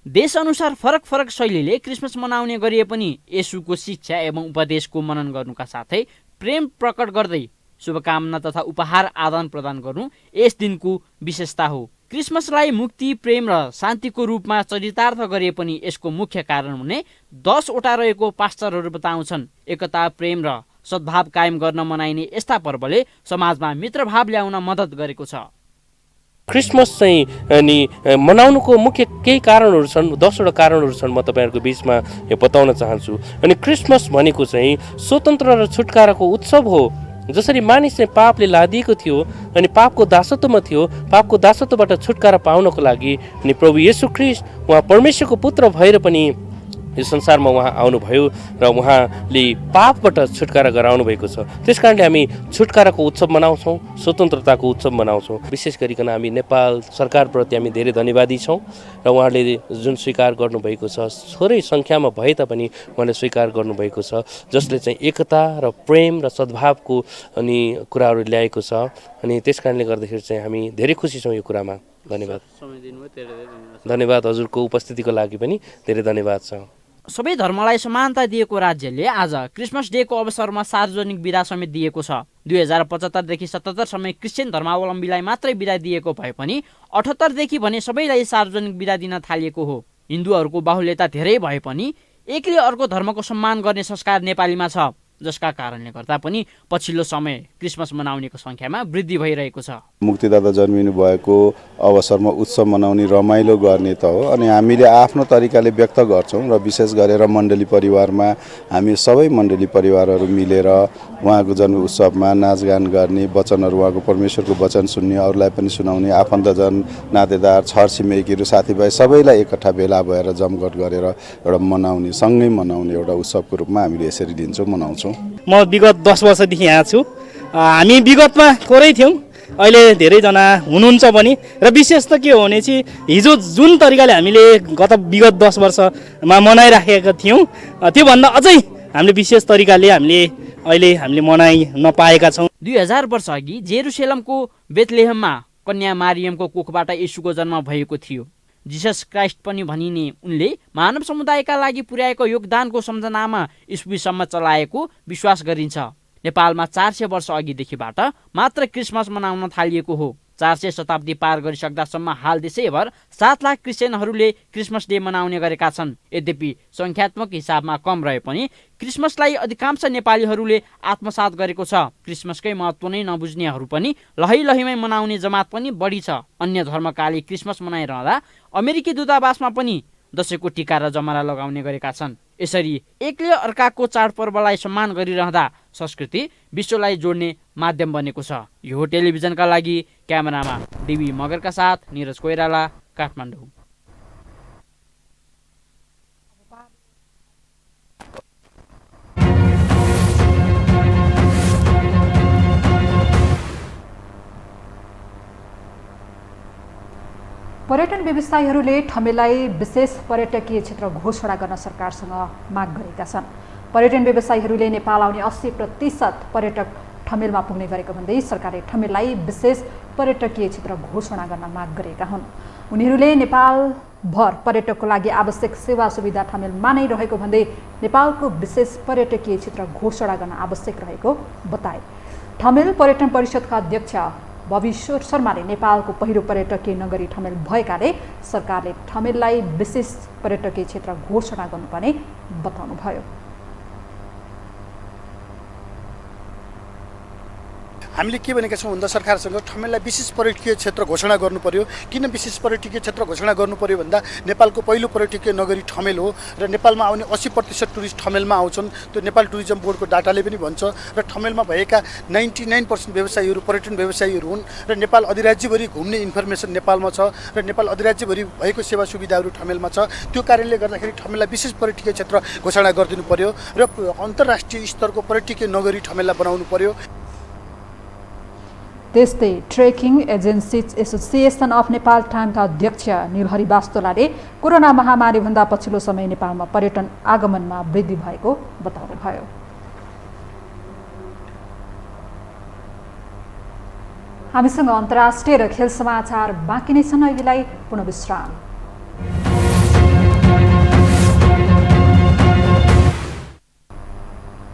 देशअनुसार फरक फरक शैलीले क्रिसमस मनाउने गरिए पनि येशूको शिक्षा एवं उपदेशको मनन गर्नुका साथै प्रेम प्रकट गर्दै शुभकामना तथा उपहार आदान प्रदान गर्नु यस दिनको विशेषता हो। क्रिसमसलाई मुक्ति, प्रेम र शान्तिको रूपमा चरितार्थ गरे पनि यसको मुख्य कारण हुने 10 वटा रहेको पास्टरहरू बताउँछन्। एकता, प्रेम र सद्भाव कायम गर्न मनाइने यस्ता पर्वले समाजमा मित्रभाव ल्याउन मद्दत गरेको छ। क्रिसमस चाहिँ अनि मनाउनुको मुख्य केही कारणहरू छन्, 10 वटा कारणहरू छन्। म तपाईँहरूको बिचमा यो बताउन चाहन्छु। अनि क्रिसमस भनेको चाहिँ स्वतन्त्र र छुटकाराको उत्सव हो। जसरी मानिस चाहिँ पापले लादिएको थियो अनि पापको दासत्वमा थियो, पापको दासत्वबाट छुटकारा पाउनको लागि अनि प्रभु येशू ख्रिस्ट उहाँ परमेश्वरको पुत्र भएर पनि यो संसारमा उहाँ आउनुभयो र उहाँले पापबाट छुटकारा गराउनु भएको छ। त्यस कारणले हामी छुटकाराको उत्सव मनाउँछौँ, स्वतन्त्रताको उत्सव मनाउँछौँ। विशेष गरिकन हामी नेपाल सरकारप्रति हामी धेरै धन्यवादी छौँ र उहाँले जुन स्वीकार गर्नुभएको छ, थोरै सङ्ख्यामा भए तापनि उहाँले स्वीकार गर्नुभएको छ, जसले चाहिँ एकता र प्रेम र सद्भावको अनि कुराहरू ल्याएको छ। अनि त्यस कारणले गर्दाखेरि चाहिँ हामी धेरै खुसी छौँ यो कुरामा। धन्यवाद। धन्यवाद हजुरको उपस्थितिको लागि पनि धेरै धन्यवाद छ। सबै धर्मलाई समानता दिएको राज्यले आज क्रिसमस डेको अवसरमा सार्वजनिक बिदा समेत दिएको छ। 2075 देखि 77 सम्म क्रिस्चियन धर्मावलम्बीलाई मात्रै बिदा दिएको भए पनि 78 देखि भने सबैलाई सार्वजनिक बिदा दिन थालिएको हो। हिन्दूहरूको बाहुल्यता धेरै भए पनि एकले अर्को धर्मको सम्मान गर्ने संस्कार नेपालीमा छ, जसका कारणले गर्दा पनि पछिल्लो समय क्रिसमस मनाउनेको सङ्ख्यामा वृद्धि भइरहेको छ। मुक्तिदाता जन्मिनु भएको अवसरमा उत्सव मनाउने, रमाइलो गर्ने त हो। अनि हामीले आफ्नो तरिकाले व्यक्त गर्छौँ र विशेष गरेर मण्डली परिवारमा हामी सबै मण्डली परिवारहरू मिलेर उहाँको जन्म उत्सवमा नाचगान गर्ने, वचनहरू उहाँको परमेश्वरको वचन सुन्ने, अरूलाई पनि सुनाउने, आफन्तजन, नातेदार, छरछिमेकीहरू, साथीभाइ सबैलाई एकट्ठा भेला भएर जमघट गरेर एउटा मनाउने, सँगै मनाउने एउटा उत्सवको रूपमा हामीले यसरी लिन्छौँ, मनाउँछौँ। म विगत 10 वर्षदेखि यहाँ छु। हामी विगतमा थोरै थियौँ, अहिले धेरैजना हुनुहुन्छ पनि। र विशेष त के हो भने चाहिँ हिजो जुन तरिकाले हामीले विगत 10 वर्षमा मनाइराखेका थियौँ, त्योभन्दा अझै हामीले विशेष तरिकाले हामीले मनाइ नपाएका छौँ। 2000 वर्ष अघि जेरुसेलमको बेथलेहममा कन्या मारियमको कोखबाट येशूको जन्म भएको थियो। जिसस क्राइस्ट पनि भनिने उनले मानव समुदायका लागि पुर्याएको योगदानको सम्झनामा ईस्वीसम्म चलाएको विश्वास गरिन्छ। नेपालमा 400 वर्ष अघिदेखिबाट मात्र क्रिसमस मनाउन थालिएको हो। 400 शताब्दी पार गरिसक्दासम्म हाल देशैभर 7 लाख क्रिस्चियनहरूले क्रिसमस डे मनाउने गरेका छन्। यद्यपि सङ्ख्यात्मक हिसाबमा कम रहे पनि क्रिसमसलाई अधिकांश नेपालीहरूले आत्मसात गरेको छ। क्रिसमसकै महत्त्व नै नबुझ्नेहरू पनि लहैलहीमै मनाउने जमात पनि बढी छ। अन्य धर्मकाले क्रिसमस मनाइरहँदा अमेरिकी दूतावासमा पनि दशैंको टिका र जमरा लगाउने गरेका छन्। यसरी एकले अर्काको चाडपर्वलाई सम्मान गरिरहँदा संस्कृति विश्वलाई जोड्ने माध्यम बनेको छ। यो टेलिभिजनका लागि क्यामेरामा देवी मगरका साथ निरज कोइराला, काठमाडौँ। पर्यटन व्यवसायीहरूले ठमेललाई विशेष पर्यटकीय क्षेत्र घोषणा गर्न सरकारसँग माग गरेका छन्। पर्यटन व्यवसायीहरूले नेपाल आउने 80% पर्यटक ठमेलमा पुग्ने गरेको भन्दै सरकारले ठमेललाई विशेष पर्यटकीय क्षेत्र घोषणा गर्न माग गरेका हुन्। उनीहरूले नेपालभर पर्यटकको लागि आवश्यक सेवा सुविधा ठमेलमा नै रहेको भन्दै नेपालको विशेष पर्यटकीय क्षेत्र घोषणा गर्न आवश्यक रहेको बताए। ठमेल पर्यटन परिषदका अध्यक्ष भविश्वर शर्माले नेपालको पहिलो पर्यटकीय नगरी ठमेल भएकाले सरकारले ठमेललाई विशेष पर्यटकीय क्षेत्र घोषणा गर्नुपर्ने बताउनुभयो। हामीले के भनेका छौँ भन्दा सरकारसँग ठमेललाई विशेष पर्यटकीय क्षेत्र घोषणा गर्नु पर्यो। किन विशेष पर्यटकीय क्षेत्र घोषणा गर्नु पर्यो भन्दा नेपालको पहिलो पर्यटकीय नगरी ठमेल हो र नेपालमा आउने 80% टुरिस्ट ठमेलमा आउँछन्। त्यो नेपाल टुरिज्म बोर्डको डाटाले पनि भन्छ र ठमेलमा भएका 99% व्यवसायीहरू पर्यटन व्यवसायीहरू हुन् र नेपाल अधिराज्यभरि घुम्ने इन्फर्मेसन नेपालमा छ र नेपाल अधिराज्यभरि भएको सेवा सुविधाहरू ठमेलमा छ। त्यो कारणले गर्दाखेरि ठमेललाई विशेष पर्यटकीय क्षेत्र घोषणा गरिदिनु पर्यो र अन्तर्राष्ट्रिय स्तरको पर्यटकीय नगरी ठमेललाई बनाउनु पर्यो। त्यस्तै trekking agencies association of Nepal टाइमका अध्यक्ष निलहरी वास्तोलाले कोरोना महामारीभन्दा पछिल्लो समय नेपालमा पर्यटन आगमनमा वृद्धि भएको बताउनुभयो। हामीसँग अन्तर्राष्ट्रिय र खेल समाचार बाँकी नै छन्। अहिलेलाई पुनः विश्राम।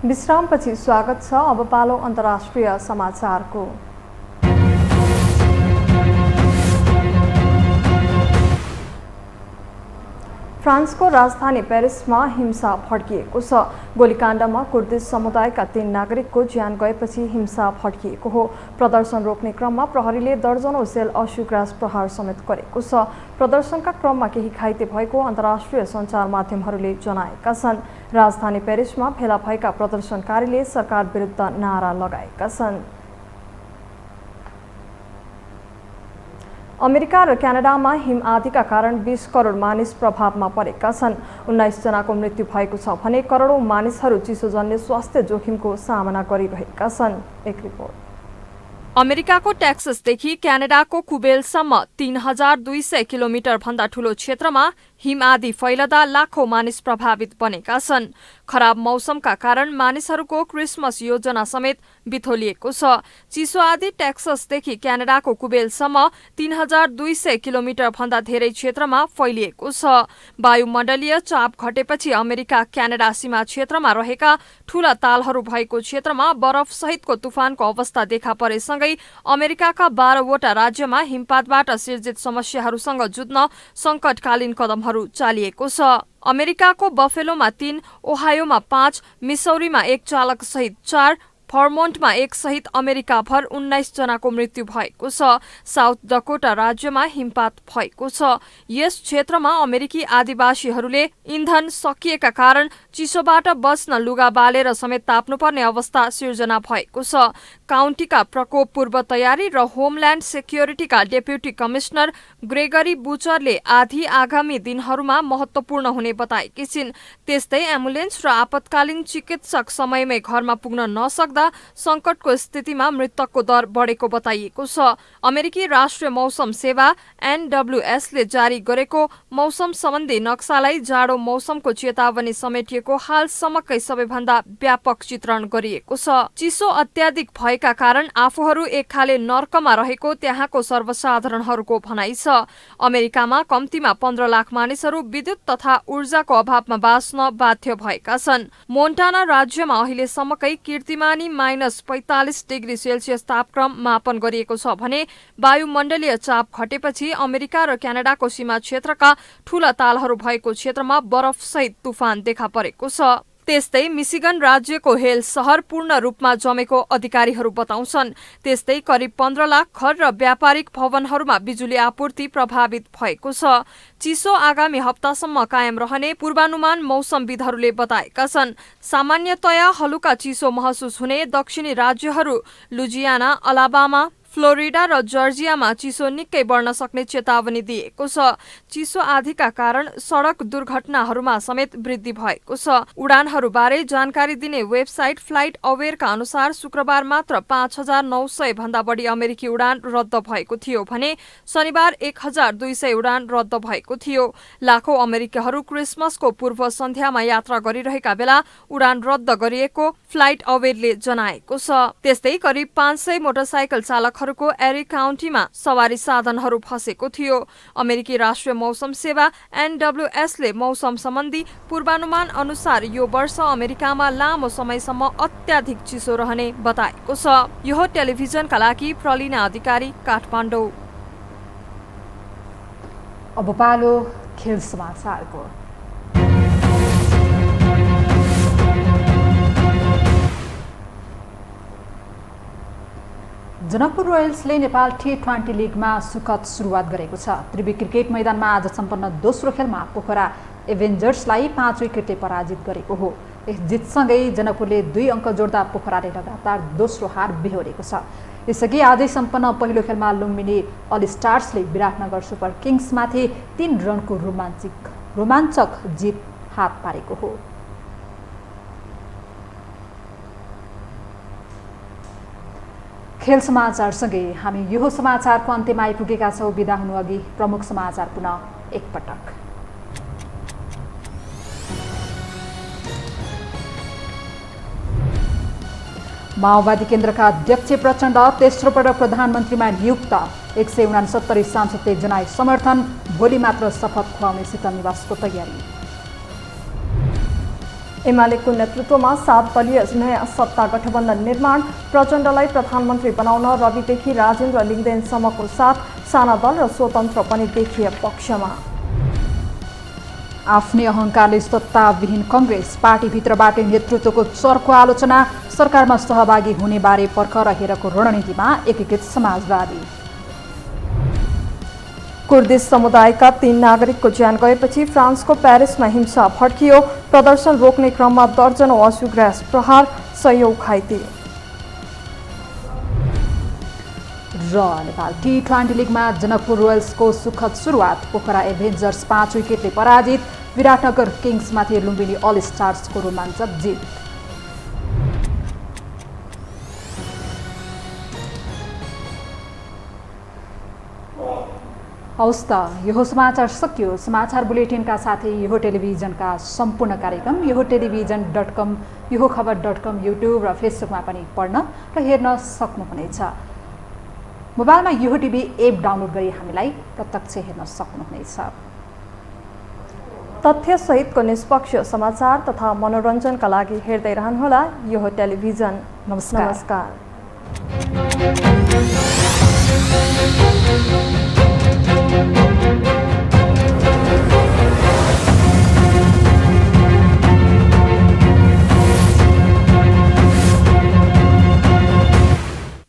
विश्रामपछि स्वागत छ। अब पालो अन्तर्राष्ट्रिय समाचारको। फ्रान्सको राजधानी पेरिसमा हिंसा भड्किएको छ। गोलीकाण्डमा कुर्दिस समुदायका 3 नागरिकको ज्यान गएपछि हिंसा भड्किएको हो। प्रदर्शन रोक्ने क्रममा प्रहरीले दर्जनौं सेल अश्रुग्रास प्रहार समेत गरेको छ। प्रदर्शनका क्रममा केही घाइते भएको अन्तर्राष्ट्रिय सञ्चार माध्यमहरूले जनाएका छन्। राजधानी पेरिसमा भेला भएका प्रदर्शनकारीले सरकार विरुद्ध नारा लगाएका छन्। अमेरिका र क्यानाडामा हिम आँधीका कारण 20 करोड मानिस प्रभावमा परेका छन्। 19 जनाको मृत्यु भएको छ भने करोडौं मानिसहरू चिसोजन्य स्वास्थ्य जोखिमको सामना गरिरहेका छन्। एक रिपोर्ट। अमेरिकाको टेक्ससदेखि क्यानाडाको कुबेलसम्म 3200 किलोमिटर भन्दा ठूलो क्षेत्रमा हिम आँधी फैलदा लाखौं मानिस प्रभावित बनेका छन्। खराब मौसमका कारण मानिसहरूको क्रिसमस योजना समेत बिथोलिएको छ। चिसो आँधी टेक्ससदेखि क्यानाडाको कुबेलसम्म 3200 किलोमिटर भन्दा धेरै क्षेत्रमा फैलिएको छ। वायुमण्डलीय चाप घटेपछि अमेरिका क्यानाडा सीमा क्षेत्रमा रहेका ठूला तालहरू भएको क्षेत्रमा बरफ सहितको तुफानको अवस्था देखा परेसँगै अमेरिकाका 12 वटा राज्यमा हिमपातबाट सिर्जित समस्याहरूसँग जुझ्न संकटकालीन कदमहरू चालिएको छ। अमेरिकाको बफेलोमा 3, ओहायोमा 5, मिसौरीमा 1 चालक सहित 4, फर्मोन्टमा 1 सहित अमेरिकाभर 19 जनाको मृत्यु भएको छ। साउथ डकोटा राज्यमा हिमपात भएको छ। यस क्षेत्रमा अमेरिकी आदिवासीहरूले इन्धन सकिएका कारण चिसोबाट बच्न लुगा बालेर समेत ताप्नुपर्ने अवस्था सिर्जना भएको छ। काउन्टीका प्रकोप पूर्व तयारी र होमल्यान्ड सेक्युरिटीका डेप्युटी कमिश्नर ग्रेगरी बुचरले आधी आगामी दिनहरूमा महत्वपूर्ण हुने बताएकी छिन्। त्यस्तै एम्बुलेन्स र आपतकालीन चिकित्सक समयमै घरमा पुग्न नसक्दा संकटको स्थितिमा मृतकको दर बढेको बताइएको छ। अमेरिकी राष्ट्रिय मौसम सेवा NWS ले जारी गरेको मौसम सम्बन्धी नक्सालाई जाडो मौसमको चेतावनी समेटिएको हालसम्मकै सबैभन्दा व्यापक चित्रण गरिएको छ। चिसो अत्याधिक भएका कारण आफूहरू एक खाले नर्कमा रहेको त्यहाँको सर्वसाधारणहरूको भनाइ छ। अमेरिकामा कम्तीमा 15 लाख मानिसहरू विद्युत तथा ऊर्जाको अभावमा बाँच्न बाध्य भएका छन्। मोन्टाना राज्यमा अहिलेसम्मकै कीर्तिमानी -45 डिग्री सेल्सियस तापक्रम मापन गरिएको छ भने वायुमण्डलीय चाप घटेपछि अमेरिका र क्यानाडाको सीमा क्षेत्रका ठूला तालहरू भएको क्षेत्रमा बरफ सहित तुफान देखा परेको छ। त्यस्तै मिशिगन राज्यको हेल शहर पूर्ण रूपमा जमेको अधिकारीहरू बताउँछन्। त्यस्तै करिब 15 लाख घर र व्यापारिक भवनहरूमा बिजुली आपूर्ति प्रभावित भएको छ। चिसो आगामी हप्तासम्म कायम रहने पूर्वानुमान मौसमविदहरूले बताएका छन्। सामान्यतया हलुका चिसो महसुस हुने दक्षिणी राज्यहरू लुजियाना, अलाबामा, फ्लोरिडा र जर्जियामा चिसो निकै बढ्न सक्ने चेतावनी दिएको छ। चिसो आँधीका कारण सडक दुर्घटनाहरूमा समेत वृद्धि भएको छ। उडानहरूबारे जानकारी दिने वेबसाइट फ्लाइट अवेयरका अनुसार शुक्रबार मात्र 5,900 भन्दा बढी अमेरिकी उडान रद्द भएको थियो भने शनिबार 1,200 उडान रद्द भएको थियो। लाखौं अमेरिकीहरू क्रिसमसको पूर्व सन्ध्यामा यात्रा गरिरहेका बेला उडान रद्द गरिएको फ्लाइट अवेयरले जनाएको छ। त्यस्तै करिब 500 मोटरसाइकल चालकहरूको एरी काउन्टीमा सवारी साधनहरू फसेको थियो। अमेरिकी राष्ट्रिय मौसम सेवा NWS ले मौसम सम्बन्धी पूर्वानुमान अनुसार यो वर्ष अमेरिकामा लामो समयसम्म अत्याधिक चिसो रहने बताएको छ। यो टेलिभिजनका लागि प्रलिना अधिकारी, काठमाडौँ। अब पालो खेल समाचारको। जनकपुर रोयल्सले नेपाल T20 लिगमा सुखद सुरुवात गरेको छ। त्रिवी क्रिकेट मैदानमा आज सम्पन्न दोस्रो खेलमा पोखरा एभेन्जर्सलाई 5 विकेटले पराजित गरेको हो। यस जितसँगै जनकपुरले 2 अङ्क जोड्दा पोखराले लगातार दोस्रो हार बेहोरेको छ। यसअघि आजै सम्पन्न पहिलो खेलमा लुम्बिनी अल स्टार्सले विराटनगर सुपर किङ्समाथि 3 रनको रोमाञ्चक जित हात पारेको हो। खेल समाचारसँगै हामी यो समाचारको अन्त्यमा आइपुगेका छौँ। बिदा हुनु अघि प्रमुख समाचार पुनः एकपटक। माओवादी केन्द्रका अध्यक्ष प्रचण्ड तेस्रो पटक प्रधानमन्त्रीमा नियुक्त। 169 सांसदले जनाए समर्थन। भोलि मात्र शपथ खुवाउने शीतल निवासको तयारी। एमालेको नेतृत्वमा 7 दलीय नयाँ सत्ता गठबन्धन निर्माण। प्रचण्डलाई प्रधानमन्त्री बनाउन रविदेखि राजेन्द्र लिङ्गदेनसम्मको साथ साना दल र स्वतन्त्र पनि देखिए पक्षमा। आफ्नै अहङ्कारले सत्ताविहीन कङ्ग्रेस पार्टीभित्रबाटै नेतृत्वको चर्को आलोचना। सरकारमा सहभागी हुने बारे पर्ख र हेरको रणनीतिमा एकीकृत समाजवादी। कुर्दिश समुदायका 3 नागरिकको ज्यान गएपछि फ्रान्सको पेरिसमा हिंसा भड्कियो। प्रदर्शन रोक्ने क्रममा दर्जनौं आँसु ग्यास प्रहार, 100औं घाइते। र नेपाल T20 लिगमा जनकपुर रोयल्सको सुखद सुरुवात। पोखरा एभेन्जर्स 5 विकेटले पराजित। विराटनगर किङ्समाथि लुम्बिनी अल स्टार्सको रोमाञ्चक जित। हवस् त, यो समाचार सकियो। समाचार बुलेटिनका साथै यो टेलिभिजनका सम्पूर्ण कार्यक्रम yohoTelevision.com, yohoखबर.com, युट्युब र फेसबुकमा पनि पढ्न र हेर्न सक्नुहुनेछ। मोबाइलमा योहो टिभी एप डाउनलोड गरी हामीलाई प्रत्यक्ष हेर्न सक्नुहुनेछ। तथ्यसहितको निष्पक्ष समाचार तथा मनोरञ्जनका लागि हेर्दै रहनुहोला योहो टेलिभिजन। नमस्कार। नमस्कार।